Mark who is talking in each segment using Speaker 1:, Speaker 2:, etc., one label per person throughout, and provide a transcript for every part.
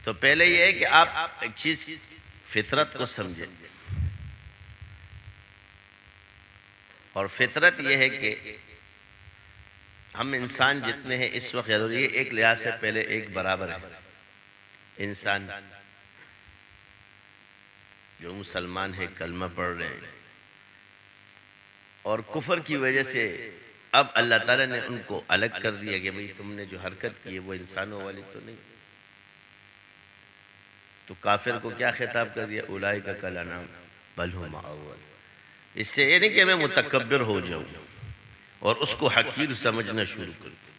Speaker 1: تو پہلے یہ ہے کہ آپ ایک چیز فطرت کو سمجھیں، اور فطرت یہ ہے کہ ہم انسان جتنے ہیں اس وقت یہ ایک لحاظ سے پہلے ایک برابر ہے۔ انسان جو مسلمان ہے کلمہ پڑھ رہے ہیں، اور کفر کی وجہ سے اب اللہ تعالیٰ نے ان کو الگ کر دیا کہ بھئی تم نے جو حرکت کی ہے وہ انسانوں والی تو نہیں۔ تو کافر کو کیا خطاب کر دیا؟ اولئک کالانعام بل ھم اضل۔ اس سے یہ نہیں کہ میں متکبر ہو جاؤں اور اس کو حقیر سمجھنا شروع کر دوں،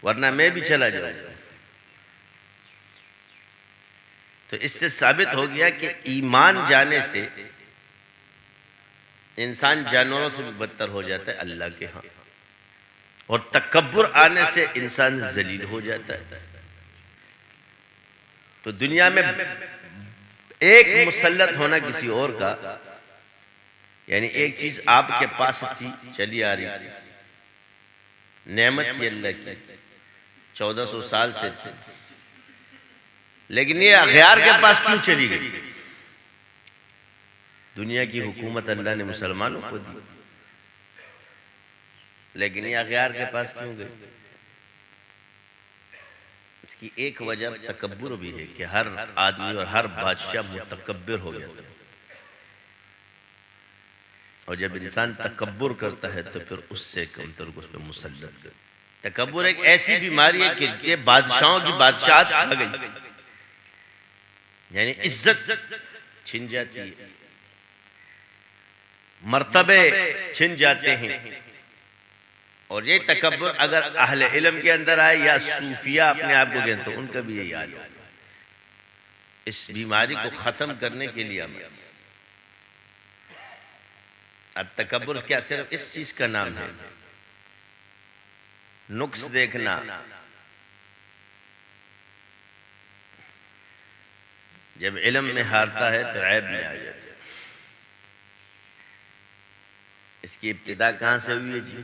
Speaker 1: ورنہ میں بھی چلا جاؤں۔ تو اس سے ثابت ہو گیا کہ ایمان جانے سے انسان جانوروں سے بھی بدتر ہو جاتا ہے اللہ کے ہاں، اور تکبر آنے سے انسان ذلیل ہو جاتا ہے۔ تو دنیا میں ایک مسلط ہونا کسی اور کا، یعنی ایک چیز آپ کے پاس تھی چلی آ رہی تھی، نعمت تھی اللہ کی، 1400 سال سے تھی، لیکن یہ اغیار کے پاس کیوں چلی گئی؟ دنیا کی حکومت اللہ نے مسلمانوں کو دی، لیکن یہ اغیار کے پاس کیوں گئی؟ اس کی ایک وجہ تکبر بھی ہے کہ ہر آدمی اور ہر بادشاہ متکبر ہو گیا تھا، اور جب انسان تکبر کرتا ہے تو پھر اس سے کمتر کو اس پہ مسلط کرتا۔ تکبر ایک ایسی بیماری ہے کہ یہ بادشاہوں کی بادشاہت آ گئی، یعنی عزت چھن جاتی ہے، مرتبے چھن جاتے ہیں۔ اور یہ تکبر اگر اہل علم کے اندر آئے یا صوفیہ اپنے آپ کو کہیں تو ان کا بھی یہی حال ہے۔ اس بیماری کو ختم کرنے کے لیے اب تکبر کیا صرف اس چیز کا نام ہے، نقص دیکھنا، جب علم میں ہارتا ہے تو عیب میں آ جاتا ہے۔ اس کی ابتدا کہاں سے ہوئی ہے جی؟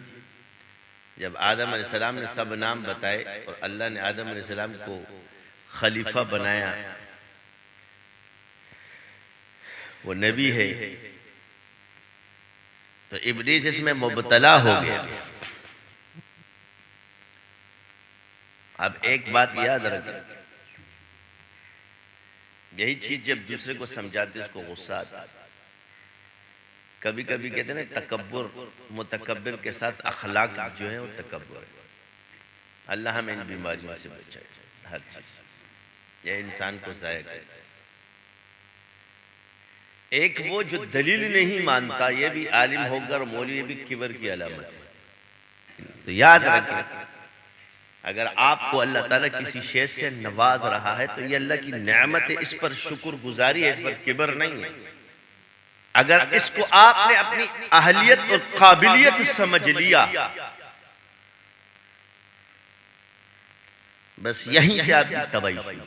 Speaker 1: جب آدم علیہ السلام نے سب نام بتائے اور اللہ نے آدم علیہ السلام کو خلیفہ بنایا، وہ نبی ہے، تو ابلیس اس میں مبتلا ہو گیا۔ اب ایک بات یاد رکھیں، یہی چیز جب دوسرے کو سمجھاتے اس کو غصہ آتا۔ کبھی کبھی کہتے ہیں نا تکبر، متکبر کے ساتھ اخلاق جو ہے وہ تکبر ہے۔ اللہ ہمیں ان بیماریوں سے بچائے، ہر چیز یہ انسان کو ضائع کرے۔ ایک وہ جو دلیل نہیں مانتا، یہ بھی عالم ہو کر مولوی، یہ بھی کبر کی علامت ہے۔ تو یاد رکھیں، اگر آپ کو اللہ تعالیٰ کسی شے سے نواز رہا ہے تو یہ اللہ کی نعمت ہے، اس پر شکر گزاری ہے، اس پر کبر نہیں ہے۔ اگر اس کو آپ نے اپنی اہلیت اور قابلیت سمجھ لیا، بس یہیں سے آپ کی تباہی ہوئی۔